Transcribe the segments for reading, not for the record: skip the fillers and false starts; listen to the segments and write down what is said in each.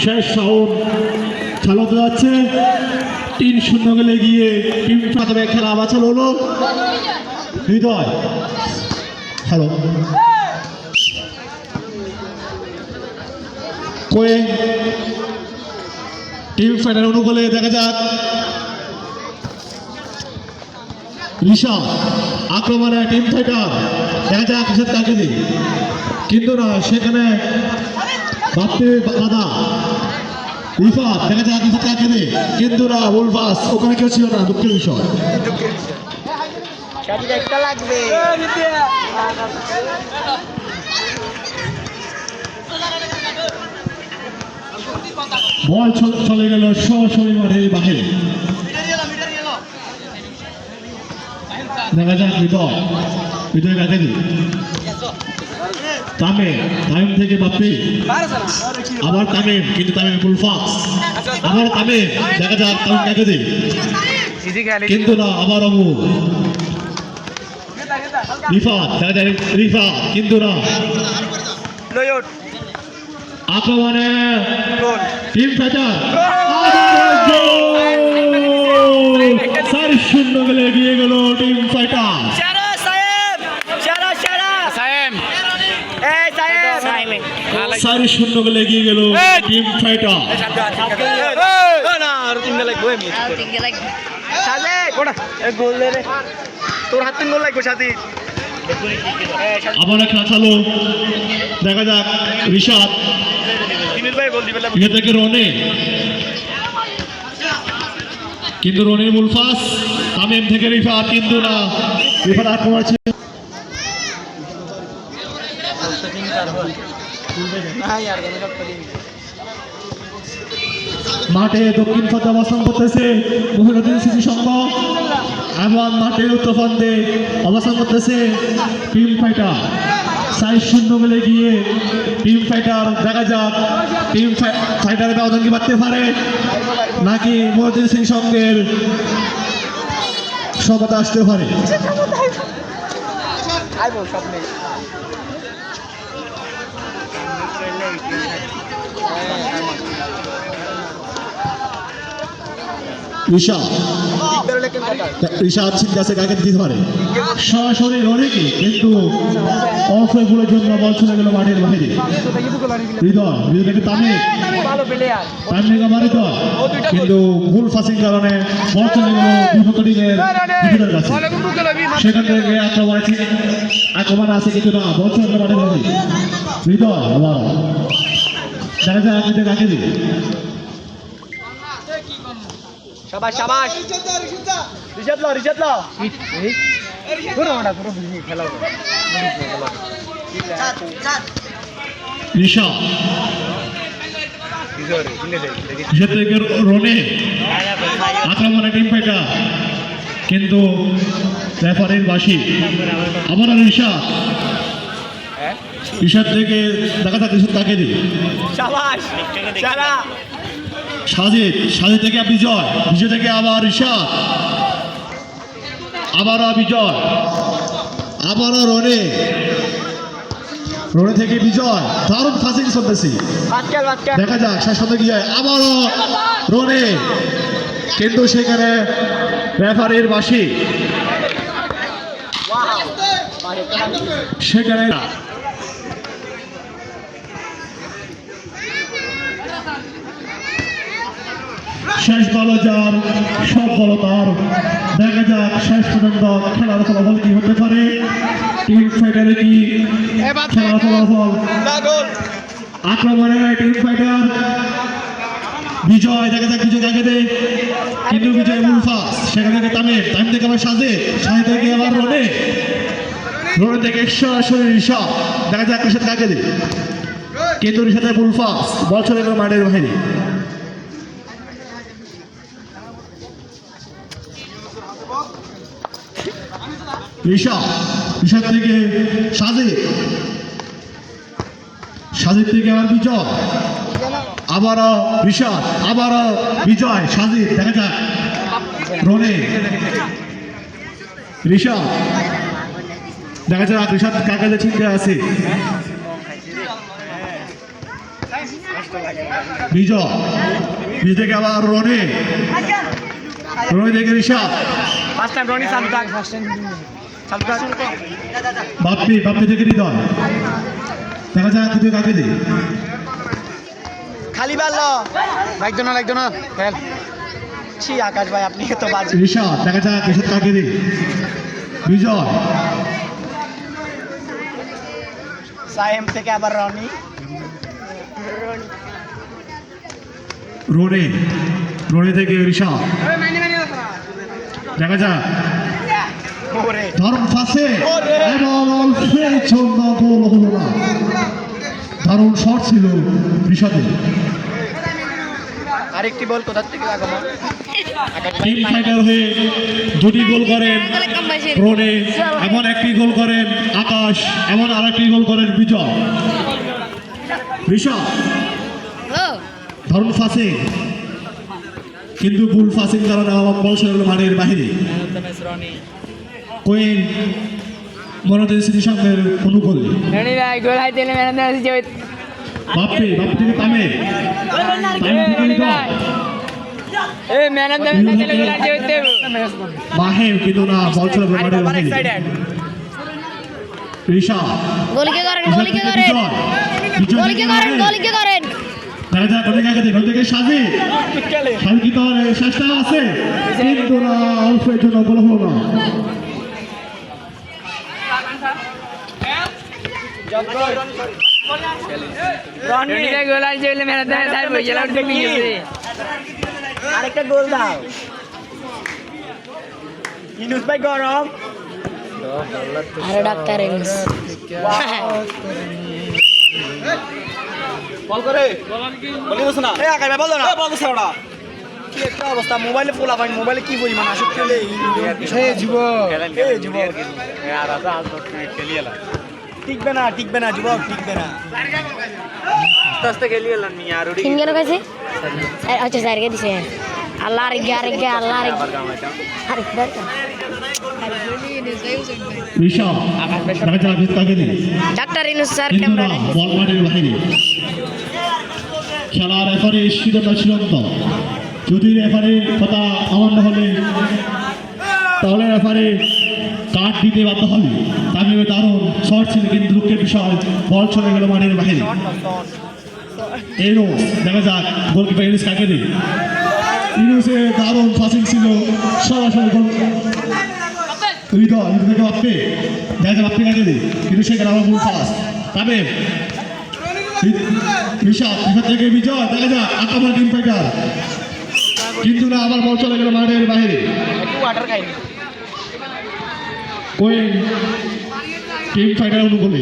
শেষ রাউন্ড চালাতে যাচ্ছে 3-0 গেলে গিয়ে টিম প্রথমে খেলা আবার চালু হলো হৃদয় হ্যালো কয়ে টিম ফাইটার অনুকূলে দেখা যাক ঋষা আক্রমণে টিম ফাইটার দেখা যাক কিসের তাকে দিই কিন্তু না সেখানে বাপ্পি দাদা রিফাত দেখা যাক কিসের তাকে দিই কিন্তু না উলফাস ওখানে কেউ ছিল না দুঃখের বিষয় বল চলে গেল সরাসরি মাঠের বাহিরে দেখা যাক হৃদয় কাকে দিই তামিম থেকে বাপ্পি আবার তামিম কিন্তু তামিম উলফাস আবার তামিম দেখা যাক তামিম কাকে দিই কিন্তু না আবার অমু রিফাত দেখা যাক রিফাত কিন্তু না আক্রমণে টিম ফাইটার 4-0 গেলে এগিয়ে গেল টিম ফাইটার 4-0 গেলে এগিয়ে গেল টিম ফাইটার আবার খেলা চালু দেখা যাক ঋষাদ থেকে রনে কিন্তু রনির উলফাস তামিম থেকে রিফাত কিন্তু না রিফাত আক্রমণ মাঠে দক্ষিণ পথে অবস্থান করতেছে মহিলাদের শিশু সংঘ এবং মাঠে উত্তর ফন্দে অবস্থান করতেছে টিম ফাইটার 4-0 গেলে গিয়ে টিম ফাইটার দেখা যাক টিম ফাইটারের ব্যবধান কি বাড়তে পারে নাকি মহিলাদের শিশু সংঘের সভ্যতা আসতে পারে ঋষাদ সিদ্ধাসে কাকে দিতে পারে সরাসরি রনিকে কিন্তু অফ গোলের জন্য বল চলে গেল মাঠের বাইরে হৃদয় থেকে তামিম কিন্তু ভুল ফাঁসির কারণে বল চলে গেল বিপক্ষ টিমের কাছে সেখান থেকে আক্রমণ আছে কিন্তু না বল চলে গেল মাঠের বাইরে হৃদয় আবার দেখা যায় আপনি কাকে দিই शाबाश शाबाश ऋषभ लो পুরো ওটা পুরো বুঝি খেলা ঋষভ থেকে রনে আক্রমণে টিম ফাইটার কিন্তু রেফারির বাঁশি আবার ঋষভ থেকে দেখা যাক ঋষভ তাকে দিই শাবাশ সারা সাজিদ থেকে বিজয় থেকে আবার ঋষাদ আবারও বিজয় আবারও রনে থেকে বিজয় দারুণ ফাঁসিং চলতেছি দেখা যাক শেষ হতে গিয়ে আবারও রনে কিন্তু সেখানে রেফারির বাঁশি সেখানে শেষ বল যার সব বল তার দেখা যাক শেষ পর্যন্ত খেলার ফলাফল কি হতে পারে টিম ফাইটারে কি খেলার ফলাফল আক্রমণে টিম ফাইটার বিজয় দেখা যাক বিজয় কাকে দেয় কিন্তু বিজয় উলফাস সেখান থেকে তামিম থেকে আবার সাজে থেকে আবার রনে থেকে সরাসরি ঋষাদ দেখা যাক ঋষাদ কাকে দেয় কিন্তু ঋষাদের উলফাস বল চলে গেল মাঠের বাইরে ঋষাদ থেকে সাজিদ থেকে আবার বিজয় আবারও ঋষাদ আবারও বিজয় সাজিদ দেখা যাক রনে ঋষাদ দেখা যাক ঋষাদ কাকে চিনতে আছে বিজয় বিজয় থেকে আবার রনে থেকে ঋষাদ ফার্স্ট টাইম রনি সালতান বাপ্পি থেকে হৃদয় দেখা যাক তুই কাকে দি খালি বাল্লো লাগতো না খেল ছি আকাশ ভাই আপনি তো বাজে ঋষাদ দেখা যাক ঋষাদ কাকে দি বিজয় সাইম থেকে আবার রনি রনে থেকে ঋষাদ দেখা যাক ওরে দারুণ ফাঁসে এবং অল্পের জন্য গোল হলো না দারুণ শট ছিল ঋষাদের আরেকটি বল কোথা থেকে লাগাবো টিম ফাইটার হয়ে দুটি গোল করেন রনে এমন একটি গোল করেন আকাশ এমন আরেকটি গোল করেন বিজয় ঋষাদ দারুণ ফাঁসে কিন্তু ভুল ফাঁসিং কারণে আমার বল চলে গেল মাঠের বাহিরে কোয়েন মনোদের স্মৃতিসংঘের অনুকূলে বাপ্পি থেকে তামে থেকে হৃদয় মাহেব কিন্তু না বল চলে গেল মাঠের বাহিরে ঋষাদ দেখা যাক ওদিকে সাজি কি তোর চেষ্টা আছে কিন্তু না অল্পের জন্য গোল হলো না আরেকটা গোল দাও ইনুস ভাই গরম ডাক্তার বল করে বলি দোস না এই আকাই ভাই বল না বল দোস না কি একটা অবস্থা মোবাইলে পোলা ভাই মোবাইলে কি পরিমাণ আসক্তি হলে এই যুবক এই যুবক আর আদা খেলিয়েলা টিকবে না যুবক টিকবে না আস্তে খেলিয়েলা নি আর ওডি তিন গেল কাছে আচ্ছা স্যার কে দিছে আল্লাহ রে আল্লাহ রে আরে দরকার ঋষাদ দেখা যাক কাকে দি ডাক্তার ইনুস স্যার কিন্তু না ক্যামেরা বল মাঠের বাহিরে খেলার রেফারি সিদ্ধান্ত চূড়ান্ত যদি রেফারি কথা অমান্য হলে তাহলে রেফারি কার্ড দিতে বাধ্য হবে তাহলে দারুণ শর্ট ছিল কিন্তু দুঃখের বিষয় বল চলে গেল মাঠের বাহিরে ইনুস দেখা যাক গোলকিপার ইনুস কাকে দি ইনুসে দারুণ পাসিং ছিল সরাসরি গোল হৃদয় থেকে বাপ্পি দেখা যাক বাপ্পি কাকে দি কিন্তু সেখানে আমার ভুল পাস তবে ঋষাদ থেকে বিজয় দেখা যাক আক্রমণ টিম ফাইটার কিন্তু না আবার বল চলে গেল মাঠের বাইরে একটু ওয়াটার খাইনি কোয়েন টিম ফাইটার অনুকূলে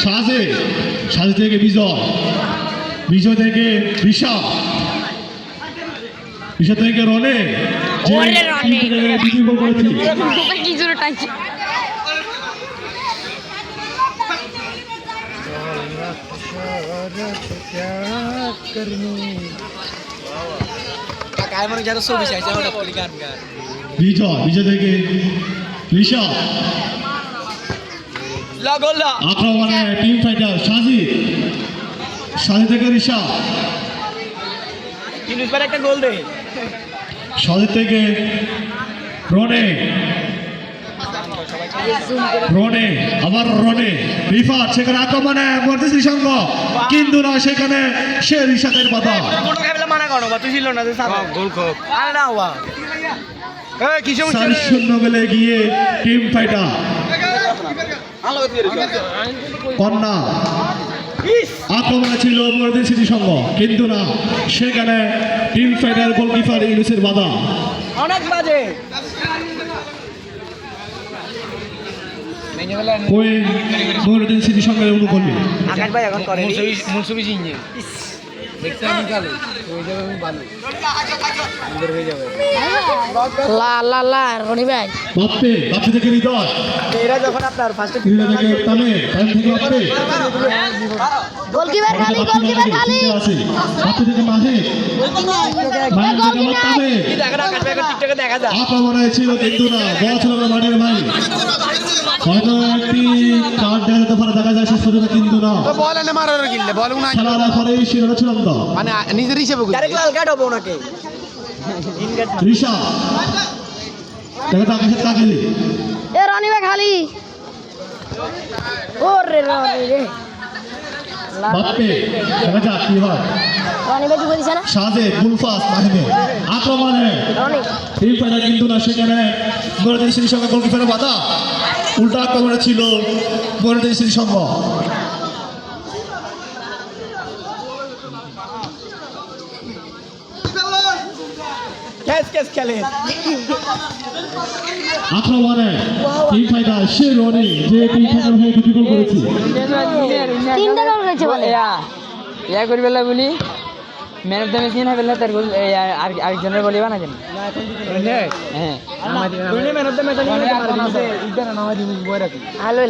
সাজে থেকে বিজয় থেকে ঋষাদ থেকে রনে ওরে রনে। দ্বিতীয় গোল করেছে কি জোরে টাইছে काय म्हणून ज्यादा सोबीस आहे जेवढा पली गान गान বিজয় থেকে ঋষাদ ला गोल ला আক্রমণে টিম ফাইটার সাজি থেকে ঋষাদ ইনুস ভাই একটা গোল দে সাজি থেকে রনে আবার রিফাত সেখানে আক্রমণে মর্দিস সংঘ কিন্তু না সেখানে সে ঋষাদের বাধা ফটো খাইলে মানা করো বা তুই ছিল না যে সারা গোল খোপ আরে না ওয়া এই কি সমস্যা 4-0 গোলে গিয়ে টিম ফাইটার কন্যা আক্রমণে ছিল মর্দিস সংঘ কিন্তু না সেখানে টিম ফাইটার গোলকিপার ইউনুসের বাধা অনেক বাজে কোয়েন মর্দিস সংঘের অনুকূলে আকাশ ভাই এখন করে মুনসুবি জিঞ্জে লা লা লা রনি ভাই বাপ্পে বাপ্পে থেকে হৃদয়, এরা যখন আপনার ফার্স্টে হৃদয় থেকে তামিম, তামিম থেকে বাপ্পে, গোলকিপার খালি বাপ্পে গোলকিপার খালি আছে, বাপ্পে থেকে মাহির, মাহির থেকে বাপ্পে, দেখা না কাটবে টিকটকে দেখা যায় আক্রমণে ছিল কিন্তু না, বল ছিল না মাঠের বাইরে, হয়তো একটি কার্ড দেখা যেতে পারে, দেখা যায় শেষ পর্যন্ত কিন্তু না, বল এনে মারার গিললে বল উনা খেলার পরে শিরোনা চূড়ান্ত, মানে নিজের হিসেবে ডাইরেক্ট লাল কার্ড হবে ওনাকে ঋষা দেখা যাক আকাশের কাকেলি, এ রনি ভাই খালি ওরে রনি রে বাপ্পে দেখা যাক কি হয়, রনি ভাই কি দিছে না সাজেদ গুলফাস মাহিমে আক্রমণে রনি টিম ফাইটার কিন্তু না, সেখানে গোলটেন সিরিজ সঙ্গে গোলকিপারের বাধা, উল্টা আক্রমণে ছিল গোলটেন সিরিজ সঙ্গ, ক্যাচ খেলে আক্রমণে টিম ফাইটার সে রনি যে টিম ফাইটার হয়ে দুটি গোল করেছে, তিনটা গোল করেছে বলে ইয়া করি বেলা বলি ম্যান অফ দ্য ম্যাচ না বেলা তার গোল আরেকজনের গোল বানা জানি হ্যাঁ man of the match hello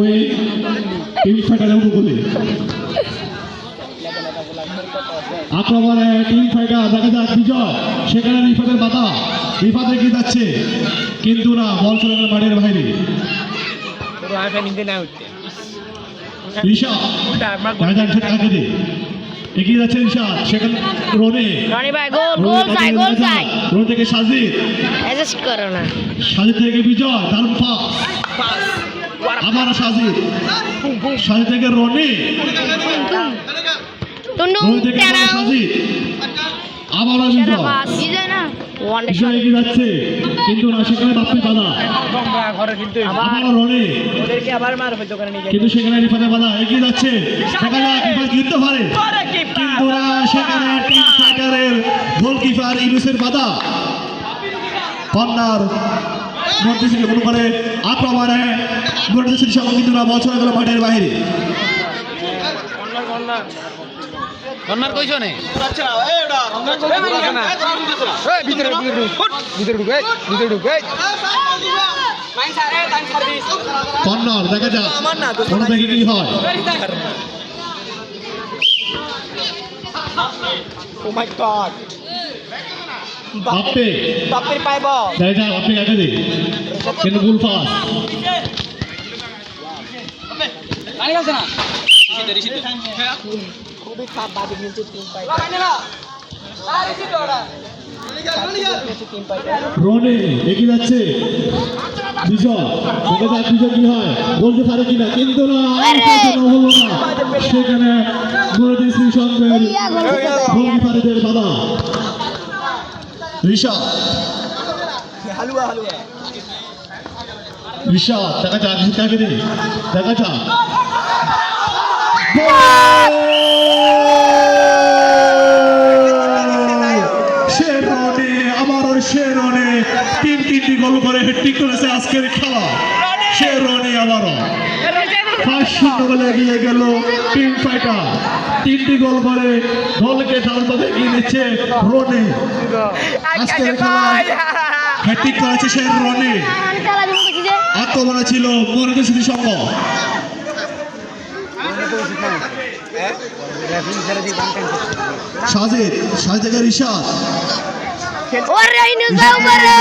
ওই টিম ফাইটারের উপকূলে আক্রমণে টিম ফাইটার দেখা যাক বিজয়, সেখানে রিফাতের বাধা, রিফাত এগিয়ে যাচ্ছে কিন্তু না, বল চলে গেল মাঠের বাইরে, ঋষা দেখা যাক সেটা কাকে দে, এগিয়ে যাচ্ছে ঋষা, সেখানে রনি, রনি ভাই গোল গোল চাই রনি থেকে সাজিদ, অ্যাডজাস্ট করো না সাজিদ থেকে বিজয়, দারুণ পাস, আবার সাজিদ থেকে রনি, টুন্ডু রনি থেকে আবার সাজিদ, আবারও বিজয়, বিজয় না ওয়ান বিজয় এগিয়ে যাচ্ছে কিন্তু না, সেখানে বাপ্পি বাধা, আবারও রনি, ওদেরকে আবার মার হইতো করে নিয়ে কিন্তু সেখানে রিফাতের বাধা, এগিয়ে যাচ্ছে দেখা যাক রিফাত জিততে পারে কিন্তু না, সেখানে টিম ফাইটারের গোলকিপার ইউনুসের বাধা, কর্নার মধ্যে থেকে কোনো করে আক্রমণে মধ্যে থেকে সঙ্গে কিন্তু না, বল চলে গেল মাঠের বাইরে, কর্নার কইছো নে আচ্ছা এইটা এই ভিতরে ভিতরে ঢুক এই ভিতরে ঢুক এই কর্নার দেখা যাক আমার না কোনো দেখে কি হয়, ও মাই গড বাপ্পে বাপের পাইব দেখা যাক বাপ্পে কাকে দে কিন্তু গুলফাস, খুবই খারাপ বাজে কিন্তু টিম পাই রনি এগিয়ে যাচ্ছে বিজয়, দেখা যাক বিজয় কি হয়, বলতে পারে কিনা কিন্তু না, হলো না, সেখানে গোলটেন সিরিজ সঙ্গের গোলকিপারদের বাধা, ঋষা হালুয়া হালুয়া ঋষা দেখা যাক কাকে দে, দেখা যাক শেরনে আবারও শেরনে তিনটি গোল করে হ্যাট্রিক করেছে আজকের খেলা, শেরনে আবারও 5-0 গোলে এগিয়ে গেল টিম ফাইটার, তিনটি গোল করে দলকে দাঁড়াতে এগিয়ে নিচ্ছে রনি, আজকের খেলায় হ্যাট্রিক করেছে শেরনে, খেলা দিন করছি যে আক্রমণে ছিল মনোনীত স্মৃতি সংঘ, সাজিদ থেকে ঋষাদ, ওরে ইনুস দাও করে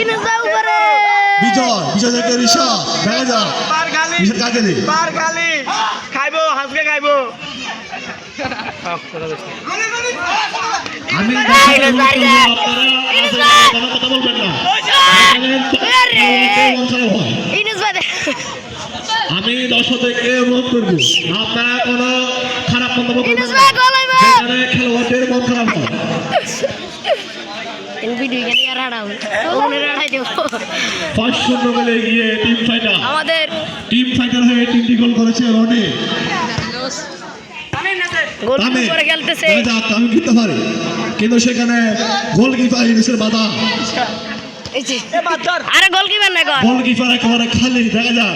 ইনুস দাও করে বিজয় থেকে ঋষাদ, দেখা যাক বার গালি ঋষাদ কাকে দে, বার গালি খাইবো হাসকে খাইবো আমি কথা বলবেন না, ইনুস ভাই আমি দর্শকদেরকে অনুরোধ করবো আপনারা কোনো খারাপ মন্তব্য করবেন ইনুস না, ভাই গোল হইবে যেখানে খেলোয়াড়দের মন খারাপ হয়, এই ভিডিও গেলে আর হারাও ওনে রাড়াই দেব 5-0 গোলে এগিয়ে টিম ফাইটার, আমাদের টিম ফাইটার হয়ে 3টি গোল করেছে রনি, গোল তামিম করে খেলতেছে দেখা যাক তামিম জিততে পারে কিন্তু সেখানে গোলকিপার ইউনুসের বাধা, এই যে আরে গোলকিপার না গো গোলকিপার একেবারে খালি, দেখা যাক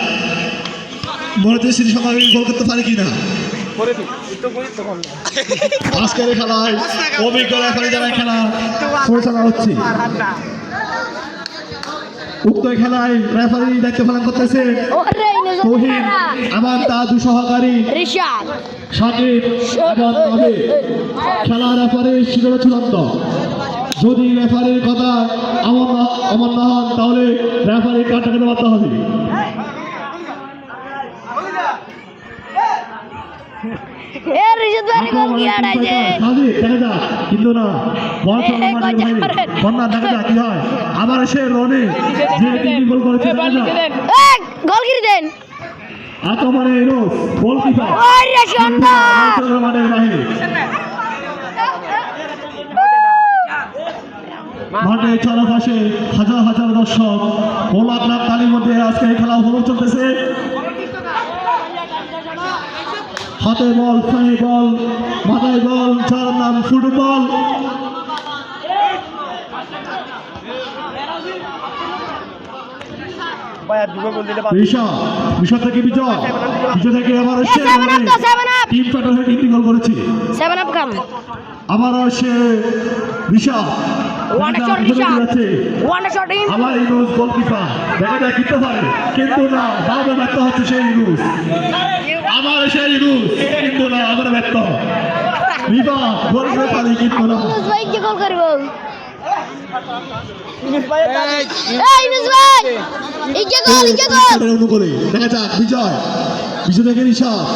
ভারতীয় সিটি সংঘ গোল করতে পারে কিনা আজকের এই খেলায় অভিজ্ঞ রেফারি যারা খেলা পরিচালনা হচ্ছে উক্ত খেলায় রেফারি দায়িত্ব পালন করতেছে ওরে ইনুস তহিন আমার দাদু সহকারী রিশাদ সাকিব এবং আবির খেলা রেফারির শিরোপা চূড়ান্ত যদি রেফারির কথা অমান্য হন তাহলে রেফারির কাটা কেটে মারতে হবে এ রিশাদ ভাই গোল কি আড়াইছে দেখা যাক কিন্তু না বল বন্যা দেখা যাক কি হয় আবার সে রনে যে তিনটি গোল করেছে দেখা যাক এ গোল কি দেন আক্রমণে রোজ গোলকিপার ওরে সুন্দর মাঠের বাহিরে মাঠে চারপাশে হাজার হাজার দর্শক ও লাখ লাখ তালির মধ্যে আজকে এই খেলা উপভোগ চলতেছে হাতে বল পায়ে বল মাথায় বল যার নাম ফুটবল বিষয় থেকে বিজয় থেকে আবার এসে টিম প্যাটার হয়ে তিনটি গোল করেছে 7 আপ কাম আবার সে Rishabh one shot Rishad one shot in আবার ইউনুস গোলকিপার দেখা যায় কিনতে পারে কিন্তু না বারবার ব্যর্থ হচ্ছে সেই ইউনুস আবার সেই ইউনুস কিন্তু না আবার ব্যর্থ বিভাগ গোল করে পারি কিন্তু না ইনুস ভাই কি গোল করব ইনুস ভাই এই ইনুস ভাই ইকে গোল অনুকূলে দেখা যাক বিজয় বিজয় থেকে ঋষভ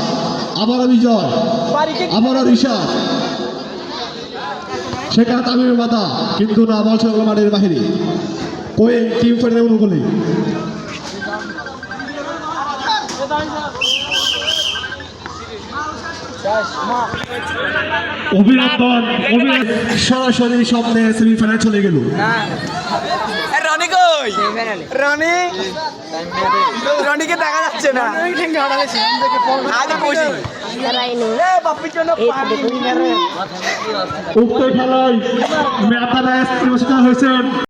আবারও বিজয় আবারও ঋষভ সেখানে তামিমের মাথা কিন্তু না বল ছিল মাঠের বাহিরে কোয়ে টিম ফেটে অনুকূলে অভিনন্দন সরাসরি সামনে সেমিফাইনালে চলে গেল রনি কই রনিকে দেখা যাচ্ছে না আজ বসি রাইনু বাপ্পির জন্য উক্ত খেলায় মেটা ম্যাচ হয়েছেন